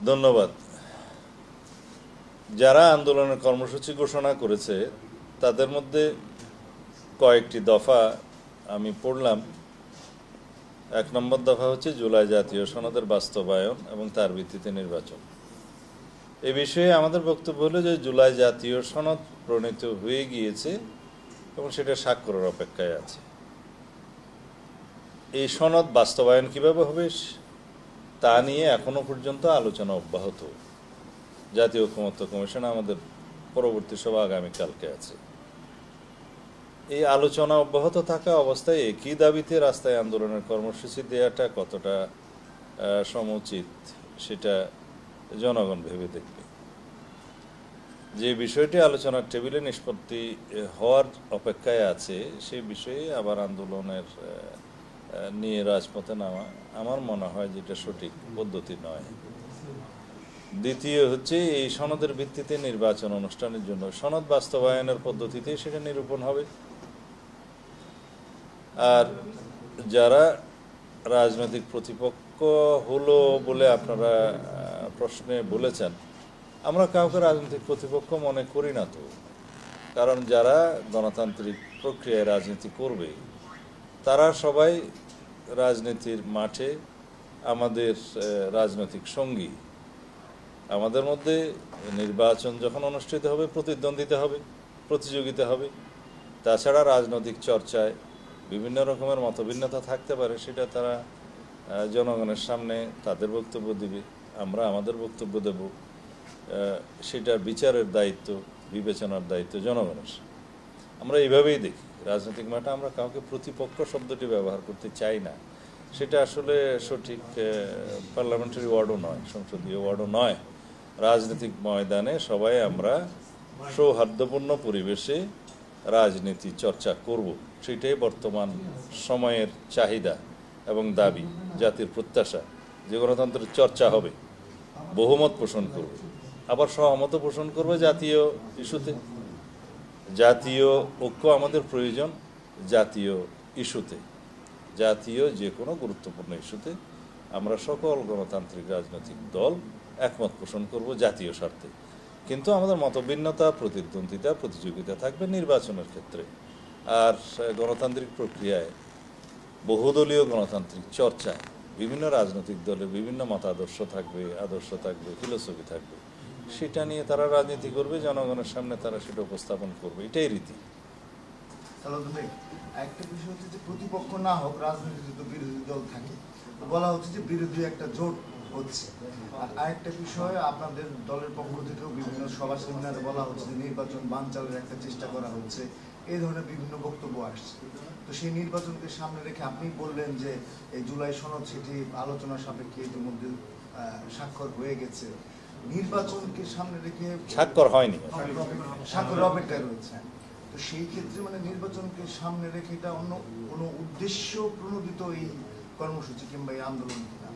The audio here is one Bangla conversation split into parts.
ধন্যবাদ। যারা আন্দোলনের কর্মসূচি ঘোষণা করেছে তাদের মধ্যে কয়েকটি দফা আমি পড়লাম। 1 নম্বর দফা হচ্ছে জুলাই জাতীয় সনদের বাস্তবায়ন এবং তার ভিত্তিতে নির্বাচন। এ বিষয়ে আমাদের বক্তব্য হলো যে জুলাই জাতীয় সনদ প্রণীত হয়ে গিয়েছে এবং সেটা স্বাক্ষরের অপেক্ষায় আছে। এই সনদ বাস্তবায়ন কিভাবে হবে তা নিয়ে এখনো পর্যন্ত আলোচনা অব্যাহত। জাতীয় ঐকমত্য কমিশন আমাদের পরবর্তী সভা আগামীকালকে আছে। এই আলোচনা অব্যাহত থাকা অবস্থায় একই দাবিতে রাস্তায় আন্দোলনের কর্মসূচি দেওয়াটা কতটা সমুচিত সেটা জনগণ ভেবে দেখবে। যে বিষয়টি আলোচনার টেবিলে নিষ্পত্তি হওয়ার অপেক্ষায় আছে সেই বিষয়ে আবার আন্দোলনের নিয়ে রাজপথে নামা আমার মনে হয় যে এটা সঠিক পদ্ধতি নয়। দ্বিতীয় হচ্ছে এই সনদের ভিত্তিতে নির্বাচন অনুষ্ঠানের জন্য সনদ বাস্তবায়নের পদ্ধতিতে সেটা নিরূপণ হবে। আর যারা রাজনৈতিক প্রতিপক্ষ হলো বলে আপনারা প্রশ্নে বলেছেন, আমরা কাউকে রাজনৈতিক প্রতিপক্ষ মনে করি না তো। কারণ যারা গণতান্ত্রিক প্রক্রিয়ায় রাজনীতি করবে তারা সবাই রাজনীতির মাঠে আমাদের রাজনৈতিক সঙ্গী। আমাদের মধ্যে নির্বাচন যখন অনুষ্ঠিত হবে প্রতিদ্বন্দ্বিতা হবে, প্রতিযোগিতা হবে। তাছাড়া রাজনৈতিক চর্চায় বিভিন্ন রকমের মতভিন্নতা থাকতে পারে, সেটা তারা জনগণের সামনে তাদের বক্তব্য দিবে, আমরা আমাদের বক্তব্য দেব। সেটার বিচারের দায়িত্ব, বিবেচনার দায়িত্ব জনগণের। আমরা এইভাবেই দেখি রাজনৈতিক মাঠে আমরা কাউকে প্রতিপক্ষ শব্দটি ব্যবহার করতে চাই না। সেটা আসলে সঠিক পার্লামেন্টারি ওয়ার্ডও নয়, সংসদীয় ওয়ার্ডও নয়। রাজনৈতিক ময়দানে সবাই আমরা সৌহার্দ্যপূর্ণ পরিবেশে রাজনীতি চর্চা করব, সেটাই বর্তমান সময়ের চাহিদা এবং দাবি। জাতির প্রত্যাশা যে গণতন্ত্রের চর্চা হবে, বহুমত পোষণ করবে, আবার সহমত পোষণ করবে জাতীয় ইস্যুতে। জাতীয় ঐক্য আমাদের প্রয়োজন জাতীয় ইস্যুতে, জাতীয় যে কোনো গুরুত্বপূর্ণ ইস্যুতে আমরা সকল গণতান্ত্রিক রাজনৈতিক দল একমত পোষণ করব জাতীয় স্বার্থে। কিন্তু আমাদের মতভিন্নতা, প্রতিদ্বন্দ্বিতা, প্রতিযোগিতা থাকবে নির্বাচনের ক্ষেত্রে। আর গণতান্ত্রিক প্রক্রিয়ায়, বহুদলীয় গণতান্ত্রিক চর্চায় বিভিন্ন রাজনৈতিক দলের বিভিন্ন মতাদর্শ থাকবে, আদর্শ থাকবে, ফিলোসফি থাকবে। সেটা নিয়ে তারা রাজনীতি করবে, জনগণের সামনে তারা সেটা উপস্থাপন করবে, এটাই রীতি। একটা বিষয় হচ্ছে যে প্রতিপক্ষ না হোক, রাজনীতিতে তো বিরোধী দল থাকে, বলা হচ্ছে যে বিরোধী একটা জোট হচ্ছে। আর আরেকটা বিষয়, আপনাদের দলের পক্ষ থেকেও বিভিন্ন সভা সেমিনারে বলা হচ্ছে যে নির্বাচন বানচালের একটা চেষ্টা করা হচ্ছে, এই ধরনের বিভিন্ন বক্তব্য আসছে। তো সেই নির্বাচনকে সামনে রেখে আপনি বললেন যে এই জুলাই সনদ সেটি আলোচনা সাপেক্ষে ইতিমধ্যে স্বাক্ষর হয়ে গেছে। নির্বাচনকে সামনে রেখে স্বাক্ষর হয়নি, স্বাক্ষরের অপেক্ষায় রয়েছে। তো সেই ক্ষেত্রে মানে নির্বাচনকে সামনে রেখে এটা অন্য কোনো উদ্দেশ্য প্রণোদিত এই কর্মসূচি কিংবা এই আন্দোলন কিনা?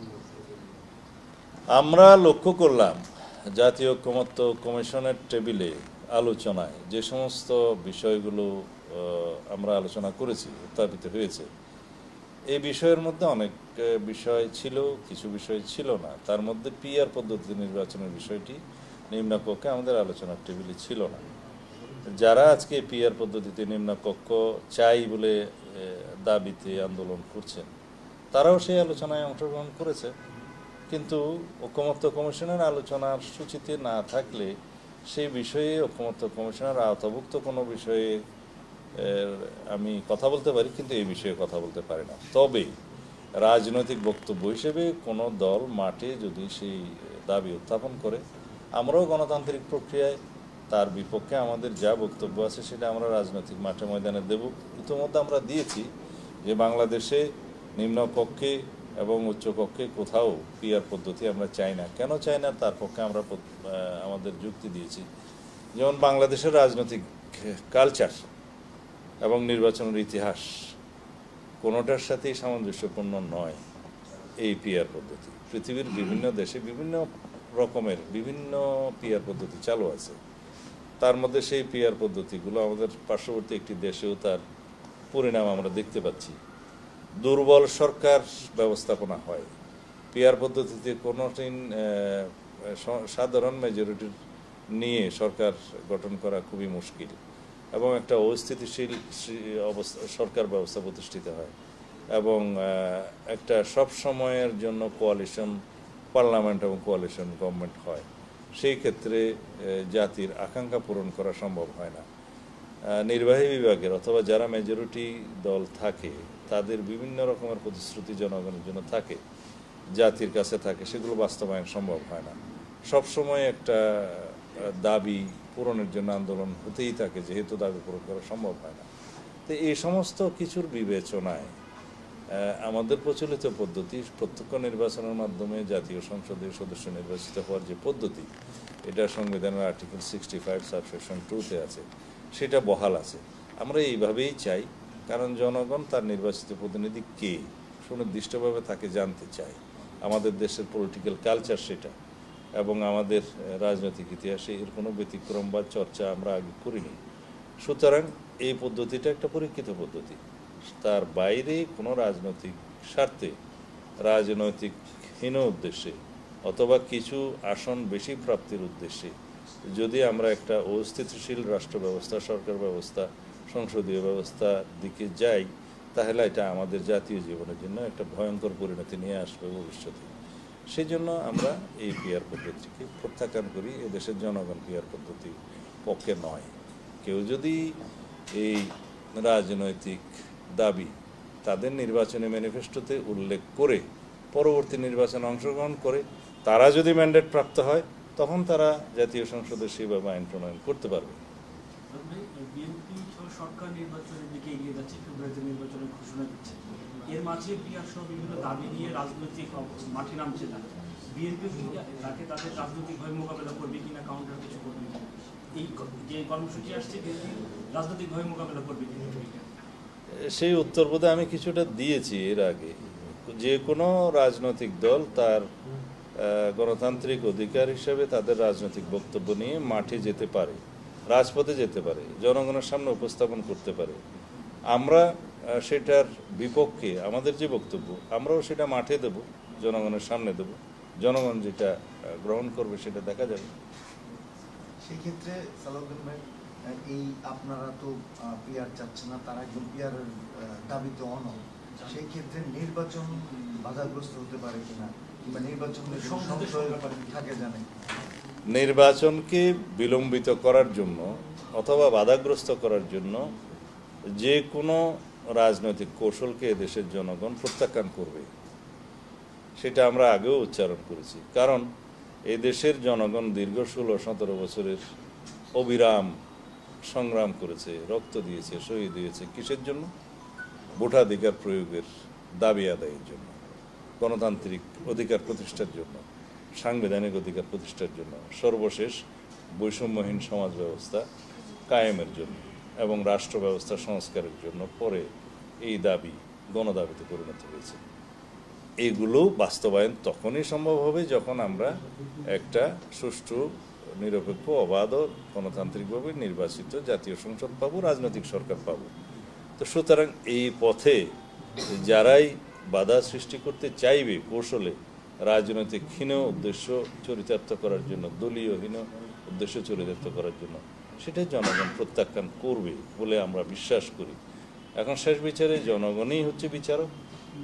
আমরা লক্ষ্য করলাম জাতীয় ঐকমত্য কমিশনের টেবিলে আলোচনায় যে সমস্ত বিষয়গুলো আমরা আলোচনা করেছি, উত্থাপিত হয়েছে, এই বিষয়ের মধ্যে অনেক বিষয় ছিল, কিছু বিষয় ছিল না। তার মধ্যে পিআর পদ্ধতি নির্বাচনের বিষয়টি নিম্নকক্ষে আমাদের আলোচনার টেবিলে ছিল না। যারা আজকে পিআর পদ্ধতিতে নিম্নকক্ষ চাই বলে দাবিতে আন্দোলন করছেন, তারাও সেই আলোচনায় অংশগ্রহণ করেছে। কিন্তু ঐকমত্য কমিশনের আলোচনার সূচিতে না থাকলে সেই বিষয়ে ঐকমত্য কমিশনের আওতাভুক্ত কোনো বিষয়ে আমি কথা বলতে পারি, কিন্তু এই বিষয়ে কথা বলতে পারি না। তবে রাজনৈতিক বক্তব্য হিসেবে কোনো দল মাঠে যদি সেই দাবি উত্থাপন করে, আমরাও গণতান্ত্রিক প্রক্রিয়ায় তার বিপক্ষে আমাদের যা বক্তব্য আছে সেটা আমরা রাজনৈতিক মাঠে ময়দানে দেব। ইতিমধ্যে আমরা দিয়েছি যে বাংলাদেশে নিম্নকক্ষে এবং উচ্চকক্ষে কোথাও পিআর পদ্ধতি আমরা চাই না। কেন চাই না তার পক্ষে আমরা আমাদের যুক্তি দিয়েছি। যেমন বাংলাদেশের রাজনৈতিক কালচার এবং নির্বাচনের ইতিহাস কোনোটার সাথেই সামঞ্জস্যপূর্ণ নয় এই পিআর পদ্ধতি। পৃথিবীর বিভিন্ন দেশে বিভিন্ন রকমের বিভিন্ন পিআর পদ্ধতি চালু আছে। তার মধ্যে সেই পিআর পদ্ধতিগুলো আমাদের পার্শ্ববর্তী একটি দেশেও তার পরিণাম আমরা দেখতে পাচ্ছি। দুর্বল সরকার ব্যবস্থাপনা হয়, পিআর পদ্ধতিতে কোনো দিন সাধারণ মেজরিটি নিয়ে সরকার গঠন করা খুবই মুশকিল এবং একটা অস্থিতিশীল সরকার ব্যবস্থা প্রতিষ্ঠিত হয় এবং একটা সব সময়ের জন্য কোয়ালিশন পার্লামেন্ট এবং কোয়ালিশন গভর্নমেন্ট হয়। সেই ক্ষেত্রে জাতির আকাঙ্ক্ষা পূরণ করা সম্ভব হয় না। নির্বাহী বিভাগের অথবা যারা মেজরিটি দল থাকে তাদের বিভিন্ন রকমের প্রতিশ্রুতি জনগণের জন্য থাকে, জাতির কাছে থাকে, সেগুলো বাস্তবায়ন সম্ভব হয় না। সবসময় একটা দাবি পূরণের জন্য আন্দোলন হতেই থাকে, যেহেতু দাবি পূরণ করা সম্ভব হয় না। তো এই সমস্ত কিছুর বিবেচনায় আমাদের প্রচলিত পদ্ধতি প্রত্যক্ষ নির্বাচনের মাধ্যমে জাতীয় সংসদের সদস্য নির্বাচিত হওয়ার যে পদ্ধতি, এটা সংবিধানের আর্টিকেল 65 সাবসেকশন 2-তে আছে, সেটা বহাল আছে। আমরা এইভাবেই চাই, কারণ জনগণ তার নির্বাচিত প্রতিনিধি কে সুনির্দিষ্টভাবে তাকে জানতে চায়। আমাদের দেশের পলিটিক্যাল কালচার সেটা, এবং আমাদের রাজনৈতিক ইতিহাসে এর কোনো ব্যতিক্রম বা চর্চা আমরা আগে করিনি। সুতরাং এই পদ্ধতিটা একটা পরীক্ষিত পদ্ধতি। তার বাইরে কোনো রাজনৈতিক স্বার্থে, রাজনৈতিক হীন উদ্দেশ্যে অথবা কিছু আসন বেশি প্রাপ্তির উদ্দেশ্যে যদি আমরা একটা অস্থিতিশীল রাষ্ট্র ব্যবস্থা, সরকার ব্যবস্থা, সংসদীয় ব্যবস্থার দিকে যাই, তাহলে এটা আমাদের জাতীয় জীবনের জন্য একটা ভয়ঙ্কর পরিণতি নিয়ে আসবে ভবিষ্যতে। সেই জন্য আমরা এই পিআর পদ্ধতিকে প্রত্যাখ্যান করি। এদেশের জনগণ পিআর পদ্ধতির পক্ষে নয়। কেউ যদি এই রাজনৈতিক দাবি তাদের নির্বাচনী ম্যানিফেস্টোতে উল্লেখ করে পরবর্তী নির্বাচনে অংশগ্রহণ করে, তারা যদি ম্যান্ডেট প্রাপ্ত হয়, তখন তারা জাতীয় সংসদে সেভাবে আইন প্রণয়ন করতে পারবে। বিএনপি সরকার নির্বাচনের দিকে এগিয়ে যাচ্ছে, ফেব্রুয়ারিতে নির্বাচনের ঘোষণা দিচ্ছে। এর মাঝে পিআর সহ বিভিন্ন দাবি নিয়ে রাজনৈতিক মাঠে নামছে না। বিএনপি তাকে তাদের রাজনৈতিকভাবে মোকাবেলা করবে কিনা, কাউন্টার কিছু করবে কিনা, এই যে কর্মসূচি আসছে রাজনৈতিকভাবে মোকাবেলা করবে কিনা? সেই উত্তর বোধ আমি কিছুটা দিয়েছি এর আগে। যে কোনো রাজনৈতিক দল তার গণতান্ত্রিক অধিকার হিসেবে তাদের রাজনৈতিক বক্তব্য নিয়ে মাঠে যেতে পারে, রাজপথে যেতে পারে, জনগণের সামনে উপস্থাপন করতে পারে। আমরা সেটার বিপক্ষে আমাদের যে বক্তব্য, আমরাও সেটা মাঠে দেব, জনগণের সামনে দেব। জনগণ যেটা গ্রহণ করবে সেটা দেখা যাবে। সেই ক্ষেত্রে সালাউদ্দিন ভাই, এই আপনারা তো পিআর চাচ্ছেন না, তারা একদম পিআরের দাবিতে অনড়। সেই ক্ষেত্রে নির্বাচন বাধাগ্রস্ত হতে পারে কিনা, কিংবা নির্বাচনের সংশয় থাকে জানেন? নির্বাচনকে বিলম্বিত করার জন্য অথবা বাধাগ্রস্ত করার জন্য যে কোনো রাজনৈতিক কৌশলকে দেশের জনগণ প্রত্যাখ্যান করবে, সেটা আমরা আগেও উচ্চারণ করেছি। কারণ এই দেশের জনগণ দীর্ঘ 16-17 বছরের অবিরাম সংগ্রাম করেছে, রক্ত দিয়েছে, শহীদ হয়েছে। কিসের জন্য? ভোটাধিকার প্রয়োগের দাবি আদায়ের জন্য, গণতান্ত্রিক অধিকার প্রতিষ্ঠার জন্য, সাংবিধানিক অধিকার প্রতিষ্ঠার জন্য, সর্বশেষ বৈষম্যহীন সমাজ ব্যবস্থা কায়েমের জন্য এবং রাষ্ট্র ব্যবস্থা সংস্কারের জন্য পরে এই দাবি গণদাবিতে পরিণত হয়েছে। এইগুলো বাস্তবায়ন তখনই সম্ভব হবে যখন আমরা একটা সুষ্ঠু, নিরপেক্ষ, অবাধ, গণতান্ত্রিকভাবে নির্বাচিত জাতীয় সংসদ পাবো, রাজনৈতিক সরকার পাবো। তো সুতরাং এই পথে যারাই বাধা সৃষ্টি করতে চাইবে কৌশলে, রাজনৈতিক হীন উদ্দেশ্য চরিতার্থ করার জন্য, দলীয় হীন উদ্দেশ্য চরিতার্থ করার জন্য, সেটা জনগণ প্রত্যাখ্যান করবে বলে আমরা বিশ্বাস করি। এখন শেষ বিচারে জনগণই হচ্ছে বিচারক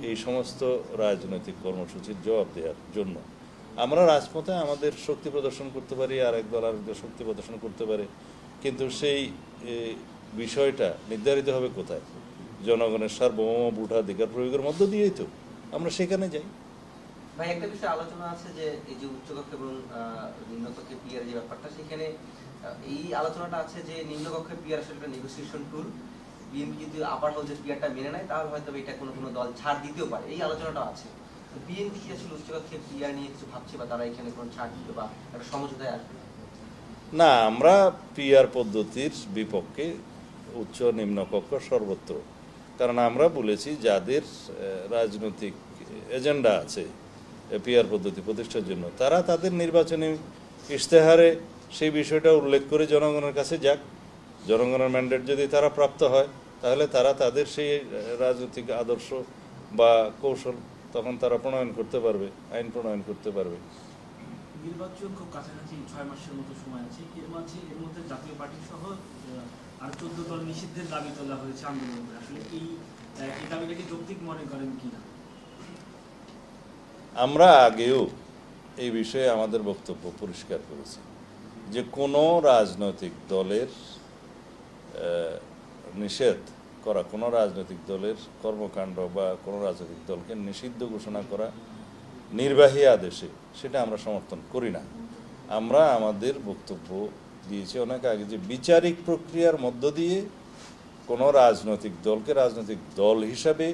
এই সমস্ত রাজনৈতিক কর্মসূচির জবাব দেওয়ার জন্য। আমরা রাজপথে আমাদের শক্তি প্রদর্শন করতে পারি, আর এক দল আরেকদল শক্তি প্রদর্শন করতে পারে, কিন্তু সেই বিষয়টা নির্ধারিত হবে কোথায়? জনগণের সার্বভৌম ভোটাধিকার প্রয়োগের মধ্য দিয়েই তো আমরা সেখানে যাই। ভাই, একটা বিষয় আলোচনা আছে যে এই যে উচ্চকক্ষ এবং নিম্নকক্ষে পিআর যে ব্যাপারটা, সেখানে এই আলোচনাটা আছে যে নিম্নকক্ষে পিআর আসলে একটা নেগোসিয়েশন টুল। বিএনপি যদি আপার হাউস যে পিআরটা মেনে নেয়, তাহলে হয়তো এটা কোনো কোনো দল ছাড় দিতেও পারে, এই আলোচনাটা আছে। বিএনপি কি আসলে উচ্চকক্ষে পিআর নিয়ে কিছু ভাবছে, বা তারা এখানে কোনো ছাড় দিতে বা একটা সমঝোতায় আসবে? না, আমরা পিআর পদ্ধতির বিপক্ষে, উচ্চ নিম্নকক্ষ সর্বত্র। কারণ আমরা বলেছি যাদের রাজনৈতিক এজেন্ডা আছে পিআর পদ্ধতি প্রতিষ্ঠার জন্য, তারা তাদের নির্বাচনী ইশতেহারে সেই বিষয়টা উল্লেখ করে জনগণের কাছে যাক। জনগণের ম্যান্ডেট যদি তারা প্রাপ্ত হয়, তাহলে তারা তাদের সেই রাজনৈতিক আদর্শ বা কৌশল তখন তারা প্রণয়ন করতে পারবে, আইন প্রণয়ন করতে পারবে। নির্বাচন খুব কাছাকাছি 6 মাসের মতো সময় আছে, এর মধ্যে জাতীয় পার্টি সহ আর 14 দল নিষিদ্ধের দাবি তোলা হয়েছে আন্দোলন করে। আসলে এই দাবিটা কি যৌক্তিক মনে করেন কিনা? আমরা আগেও এই বিষয়ে আমাদের বক্তব্য পরিষ্কার করেছি যে কোনো রাজনৈতিক দলের নিষেধ করা, কোনো রাজনৈতিক দলের কর্মকাণ্ড বা কোনো রাজনৈতিক দলকে নিষিদ্ধ ঘোষণা করা নির্বাহী আদেশে, সেটা আমরা সমর্থন করি না। আমরা আমাদের বক্তব্য দিয়েছি অনেক আগে যে বিচারিক প্রক্রিয়ার মধ্য দিয়ে কোনো রাজনৈতিক দলকে রাজনৈতিক দল হিসাবে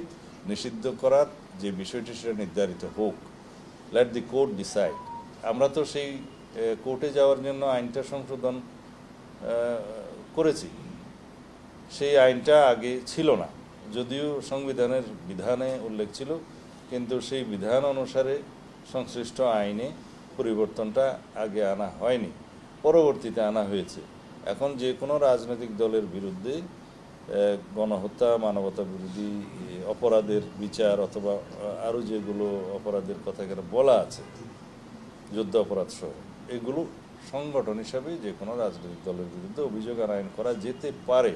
নিষিদ্ধ করার যে বিষয়টি সেটা নির্ধারিত হোক, লেট দি কোর্ট ডিসাইড। আমরা তো সেই কোর্টে যাওয়ার জন্য আইনটা সংশোধন করেছি। সেই আইনটা আগে ছিল না, যদিও সংবিধানের বিধানে উল্লেখ ছিল, কিন্তু সেই বিধান অনুসারে সংশ্লিষ্ট আইনে পরিবর্তনটা আগে আনা হয়নি, পরবর্তীতে আনা হয়েছে। এখন যে কোনো রাজনৈতিক দলের বিরুদ্ধে গণহত্যা, মানবতা বিরোধী অপরাধের বিচার অথবা আরও যেগুলো অপরাধের কথা এখানে বলা আছে, যুদ্ধ অপরাধ সহ, এগুলো সংগঠন হিসাবে যে কোনো রাজনৈতিক দলের বিরুদ্ধে অভিযোগ আনায়ন করা যেতে পারে।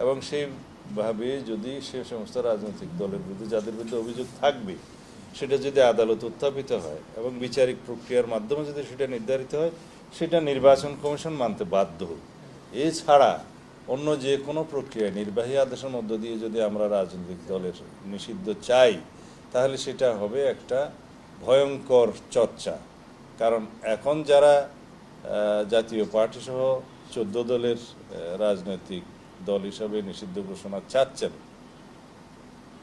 এবং সেইভাবে যদি সে সমস্ত রাজনৈতিক দলের বিরুদ্ধে যাদের বিরুদ্ধে অভিযোগ থাকবে সেটা যদি আদালত উত্থাপিত হয় এবং বিচারিক প্রক্রিয়ার মাধ্যমে যদি সেটা নির্ধারিত হয়, সেটা নির্বাচন কমিশন মানতে বাধ্য। এছাড়া অন্য যে কোনো প্রক্রিয়ায় নির্বাহী আদেশের মধ্য দিয়ে যদি আমরা রাজনৈতিক দলের নিষিদ্ধ চাই, তাহলে সেটা হবে একটা ভয়ঙ্কর চর্চা। কারণ এখন যারা জাতীয় পার্টি সহ 14 দলের রাজনৈতিক দল হিসাবে নিষিদ্ধ ঘোষণা চাচ্ছেন,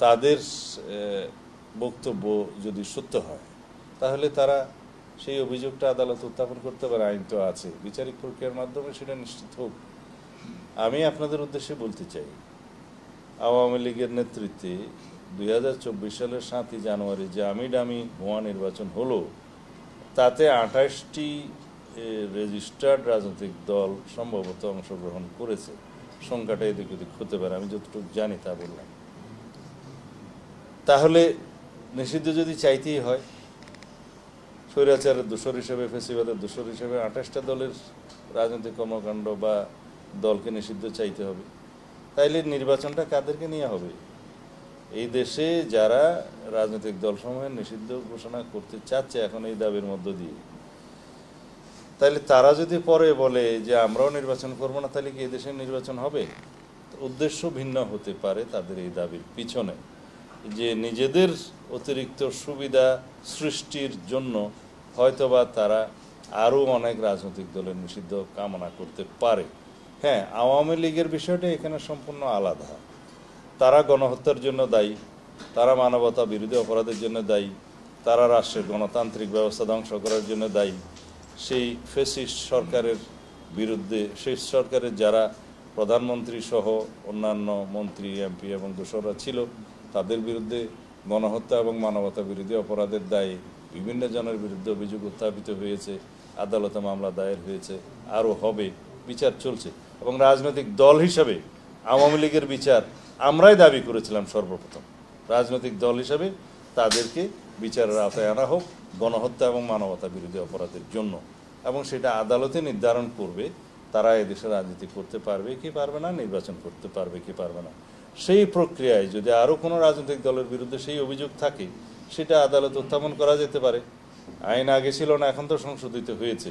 তাদের বক্তব্য যদি সত্য হয় তাহলে তারা সেই অভিযোগটা আদালত উত্থাপন করতে পারে। আইন তো আছে, বিচারিক প্রক্রিয়ার মাধ্যমে সেটা নিশ্চিত হোক। আমি আপনাদের উদ্দেশ্যে বলতে চাই, আওয়ামী লীগের নেতৃত্বে 2024 সালের 7ই জানুয়ারি যে আমি ডামি ভুয়া নির্বাচন হলো, তাতে 28টি রেজিস্টার্ড রাজনৈতিক দল সম্ভবত অংশগ্রহণ করেছে। সংখ্যাটা এদিক ওদিক হতে পারে, আমি যতটুকু জানি তা বললাম। তাহলে নিষিদ্ধ যদি চাইতেই হয়, স্বৈরাচারের দোষর হিসেবে, ফেসিবাদের দোষর হিসেবে 28টা দলের রাজনৈতিক কর্মকাণ্ড বা দলকে নিষিদ্ধ চাইতে হবে। তাইলে নির্বাচনটা কাদেরকে নিয়ে হবে? এই দেশে যারা রাজনৈতিক দলসমূহের নিষিদ্ধ ঘোষণা করতে চাচ্ছে এখন এই দাবির মধ্য দিয়ে, তাহলে তারা যদি পরে বলে যে আমরাও নির্বাচন করব না, তাহলে কি এই দেশের নির্বাচন হবে? উদ্দেশ্য ভিন্ন হতে পারে তাদের এই দাবির পিছনে, যে নিজেদের অতিরিক্ত সুবিধা সৃষ্টির জন্য হয়তোবা তারা আরও অনেক রাজনৈতিক দলের নিষিদ্ধ কামনা করতে পারে। হ্যাঁ, আওয়ামী লীগের বিষয়টা এখানে সম্পূর্ণ আলাদা। তারা গণহত্যার জন্য দায়ী, তারা মানবতা বিরোধী অপরাধের জন্য দায়ী, তারা রাষ্ট্রের গণতান্ত্রিক ব্যবস্থা ধ্বংস করার জন্য দায়ী। সেই ফ্যাসিস্ট সরকারের বিরুদ্ধে, সেই সরকারের যারা প্রধানমন্ত্রী সহ অন্যান্য মন্ত্রী, এমপি এবং দোসররা ছিল, তাদের বিরুদ্ধে গণহত্যা এবং মানবতা বিরোধী অপরাধের দায়ে বিভিন্ন জনের বিরুদ্ধে অভিযোগ উত্থাপিত হয়েছে, আদালতে মামলা দায়ের হয়েছে, আরও হবে, বিচার চলছে। এবং রাজনৈতিক দল হিসাবে আওয়ামী লীগের বিচার আমরাই দাবি করেছিলাম সর্বপ্রথম। রাজনৈতিক দল হিসাবে তাদেরকে বিচারের আওতায় আনা হোক গণহত্যা এবং মানবতা বিরোধী অপরাধের জন্য, এবং সেটা আদালতে নির্ধারণ করবে তারা এদেশে রাজনীতি করতে পারবে কি পারবে না, নির্বাচন করতে পারবে কি পারবে না। সেই প্রক্রিয়ায় যদি আরও কোনো রাজনৈতিক দলের বিরুদ্ধে সেই অভিযোগ থাকে, সেটা আদালত উত্থাপন করা যেতে পারে। আইন আগে ছিল না, এখন তো সংশোধিত হয়েছে।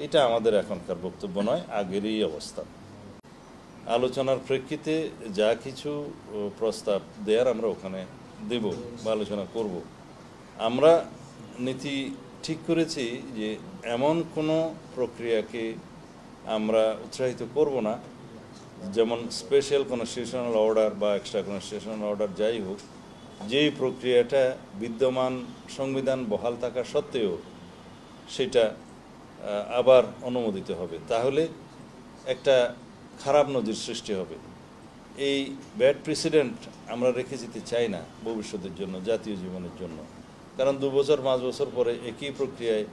এটা আমাদের এখনকার বক্তব্য নয়, আগেরই অবস্থা। আলোচনার প্রেক্ষিতে যা কিছু প্রস্তাব দেয়ার আমরা ওখানে দেব বা আলোচনা করব। আমরা নীতি ঠিক করেছি যে এমন কোনো প্রক্রিয়াকে আমরা উৎসাহিত করব না, যেমন স্পেশাল কনস্টিটিউশনাল অর্ডার বা এক্সট্রা কনস্টিটিউশনাল অর্ডার যাই হোক, যেই প্রক্রিয়াটা বিদ্যমান সংবিধান বহাল থাকা সত্ত্বেও সেটা আবার অনুমোদিত হবে, তাহলে একটা খারাপ নজির সৃষ্টি হবে। এই ব্যাড প্রেসিডেন্ট আমরা রেখে যেতে চাই না ভবিষ্যতের জন্য, জাতীয় জীবনের জন্য। কারণ 2 বছর 5 বছর পরে একই প্রক্রিয়ায়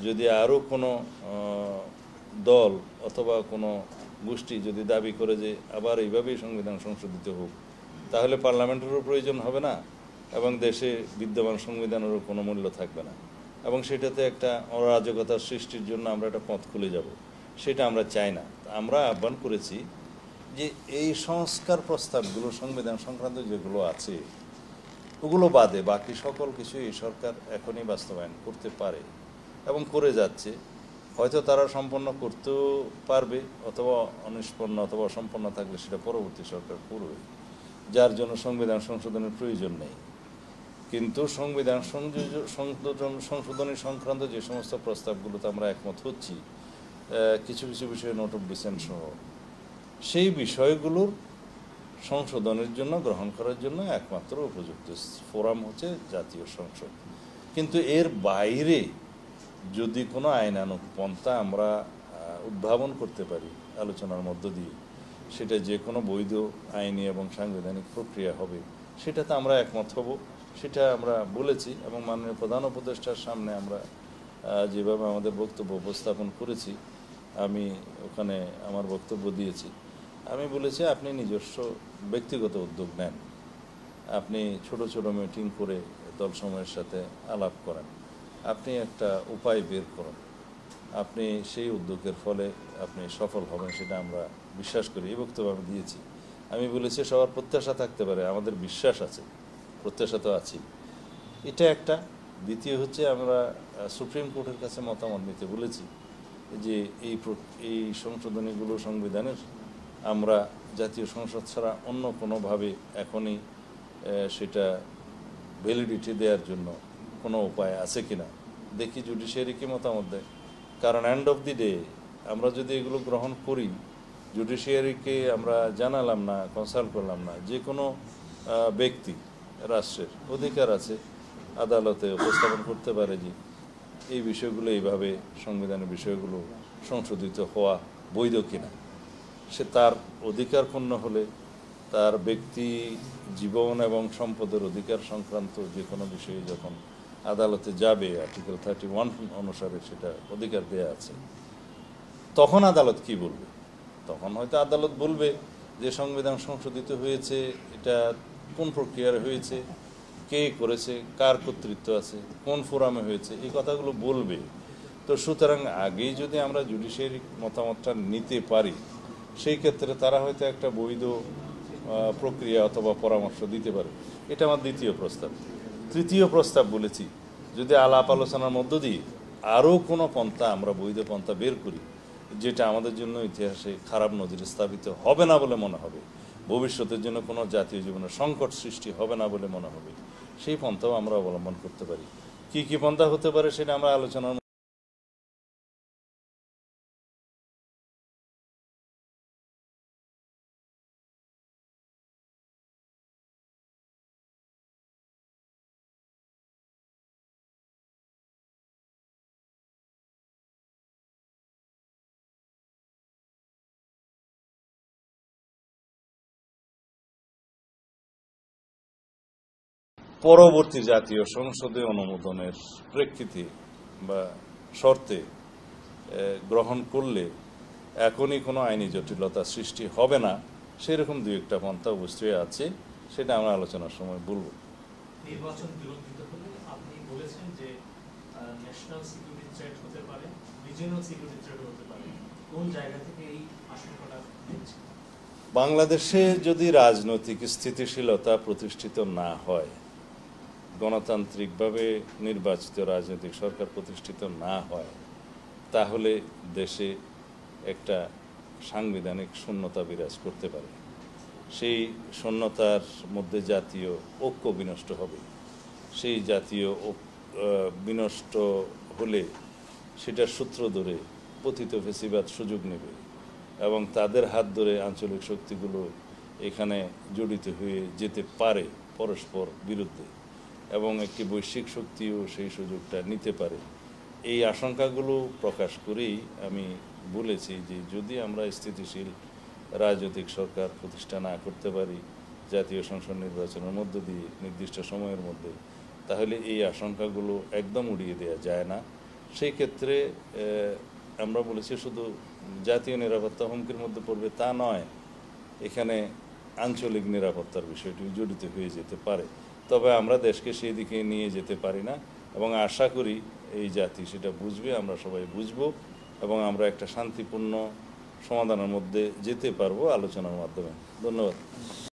যদি আরও কোনো দল অথবা কোনো গোষ্ঠী যদি দাবি করে যে আবার এইভাবেই সংবিধান সংশোধিত হোক, তাহলে পার্লামেন্টেরও প্রয়োজন হবে না এবং দেশে বিদ্যমান সংবিধানেরও কোনো মূল্য থাকবে না। এবং সেটাতে একটা অরাজকতার সৃষ্টির জন্য আমরা একটা পথ খুলে যাব, সেটা আমরা চাই না। আমরা আহ্বান করেছি যে এই সংস্কার প্রস্তাবগুলো, সংবিধান সংক্রান্ত যেগুলো আছে ওগুলো বাদে বাকি সকল কিছু এই সরকার এখনই বাস্তবায়ন করতে পারে এবং করে যাচ্ছে। হয়তো তারা সম্পন্ন করতেও পারবে, অথবা অনিষ্পন্ন অথবা অসম্পন্ন থাকলে সেটা পরবর্তী সরকার করবে, যার জন্য সংবিধান সংশোধনের প্রয়োজন নেই। কিন্তু সংবিধান সংশোধনী সংক্রান্ত যে সমস্ত প্রস্তাবগুলোতে আমরা একমত হচ্ছি, কিছু কিছু বিষয়ে নোট অফ ডিসেন্ট সহ, সেই বিষয়গুলোর সংশোধনের জন্য, গ্রহণ করার জন্য একমাত্র উপযুক্ত ফোরাম হচ্ছে জাতীয় সংসদ। কিন্তু এর বাইরে যদি কোনো আইনানুগ পন্থা আমরা উদ্ভাবন করতে পারি আলোচনার মধ্য দিয়ে, সেটা যে কোনো বৈধ আইনি এবং সাংবিধানিক প্রক্রিয়া হবে, সেটাতে আমরা একমত হব। সেটা আমরা বলেছি এবং মাননীয় প্রধান উপদেষ্টার সামনে আমরা যেভাবে আমাদের বক্তব্য উপস্থাপন করেছি, আমি ওখানে আমার বক্তব্য দিয়েছি। আমি বলেছি আপনি নিজস্ব ব্যক্তিগত উদ্যোগ নেন, আপনি ছোট ছোট মিটিং করে দলসমূহের সাথে আলাপ করেন, আপনি একটা উপায় বের করুন, আপনি সেই উদ্যোগের ফলে আপনি সফল হবেন, সেটা আমরা বিশ্বাস করি। এই বক্তব্য আমি দিয়েছি। আমি বলেছি সবার প্রত্যাশা থাকতে পারে, আমাদের বিশ্বাস আছে, প্রত্যাশা তো আছি। এটা একটা। দ্বিতীয় হচ্ছে আমরা সুপ্রিম কোর্টের কাছে মতামত নিতে বলেছি যে এই সংশোধনীগুলো সংবিধানের আমরা জাতীয় সংসদ ছাড়া অন্য কোনোভাবে এখনই সেটা ভ্যালিডিটি দেওয়ার জন্য কোনো উপায় আছে কিনা, দেখি জুডিশিয়ারি কি মতামত দেয়। কারণ এন্ড অফ দি ডে আমরা যদি এগুলো গ্রহণ করি, জুডিশিয়ারিকে আমরা জানালাম না, কনসাল্ট করলাম না, যে কোনো ব্যক্তি রাষ্ট্রের অধিকার আছে আদালতে উপস্থাপন করতে পারে যে এই বিষয়গুলো এইভাবে সংবিধানের বিষয়গুলো সংশোধিত হওয়া বৈধ কিনা। সে তার অধিকার ক্ষুণ্ণ হলে, তার ব্যক্তি জীবন এবং সম্পদের অধিকার সংক্রান্ত যে কোনো বিষয়ে যখন আদালতে যাবে, আর্টিকেল 31 অনুসারে সেটা অধিকার দেয়া আছে, তখন আদালত কি বলবে? তখন হয়তো আদালত বলবে যে সংবিধান সংশোধিত হয়েছে, এটা কোন প্রক্রিয়ার হয়েছে, কে করেছে, কার কর্তৃত্ব আছে, কোন ফোরামে হয়েছে, এই কথাগুলো বলবে। তো সুতরাং আগেই যদি আমরা জুডিশিয়ারি মতামতটা নিতে পারি, সেই ক্ষেত্রে তারা হয়তো একটা বৈধ প্রক্রিয়া অথবা পরামর্শ দিতে পারে। এটা আমার দ্বিতীয় প্রস্তাব। তৃতীয় প্রস্তাব বলেছি, যদি আলাপ আলোচনার মধ্য দিয়ে আরও কোনো পন্থা আমরা বৈধ পন্থা বের করি, যেটা আমাদের জন্য ইতিহাসে খারাপ নজির স্থাপিত হবে না বলে মনে হবে, ভবিষ্যতের জন্য কোনো জাতীয় জীবনের সংকট সৃষ্টি হবে না বলে মনে হবে, সেই পন্থাও আমরা অবলম্বন করতে পারি। কি কি পন্থা হতে পারে সেটা আমরা আলোচনার পরবর্তী জাতীয় সংসদে অনুমোদনের প্রেক্ষিতে বা শর্তে গ্রহণ করলে এখনই কোনো আইনি জটিলতা সৃষ্টি হবে না, সেরকম দুই একটা পন্থা অবশ্যই আছে, সেটা আমরা আলোচনার সময় বলবো। নির্বাচন বিলম্বিত হলে আপনি বলেছেন যে ন্যাশনাল সিকিউরিটি থ্রেট হতে পারে, রিজিওনাল সিকিউরিটি থ্রেট হতে পারে। কোন জায়গা থেকে এই আশঙ্কাটা হচ্ছে? বাংলাদেশে যদি রাজনৈতিক স্থিতিশীলতা প্রতিষ্ঠিত না হয়, গণতান্ত্রিকভাবে নির্বাচিত রাজনৈতিক সরকার প্রতিষ্ঠিত না হয়, তাহলে দেশে একটা সাংবিধানিক শূন্যতা বিরাজ করতে পারে। সেই শূন্যতার মধ্যে জাতীয় ঐক্য বিনষ্ট হবে। সেই জাতীয় বিনষ্ট হলে সেটার সূত্র ধরে পতিত ফেসিবাদ সুযোগ নেবে এবং তাদের হাত ধরে আঞ্চলিক শক্তিগুলো এখানে জড়িত হয়ে যেতে পারে পরস্পর বিরুদ্ধে, এবং একটি বৈশ্বিক শক্তিও সেই সুযোগটা নিতে পারে। এই আশঙ্কাগুলো প্রকাশ করেই আমি বলেছি যে যদি আমরা স্থিতিশীল রাজনৈতিক সরকার প্রতিষ্ঠা না করতে পারি জাতীয় সংসদ নির্বাচনের মধ্য দিয়ে নির্দিষ্ট সময়ের মধ্যে, তাহলে এই আশঙ্কাগুলো একদম উড়িয়ে দেওয়া যায় না। সেই ক্ষেত্রে আমরা বলেছি শুধু জাতীয় নিরাপত্তা হুমকির মধ্যে পড়বে তা নয়, এখানে আঞ্চলিক নিরাপত্তার বিষয়টি জড়িত হয়ে যেতে পারে। তবে আমরা দেশকে সেই দিকে নিয়ে যেতে পারি না এবং আশা করি এই জাতি সেটা বুঝবে, আমরা সবাই বুঝবো এবং আমরা একটা শান্তিপূর্ণ সমাধানের মধ্যে যেতে পারবো আলোচনার মাধ্যমে। ধন্যবাদ।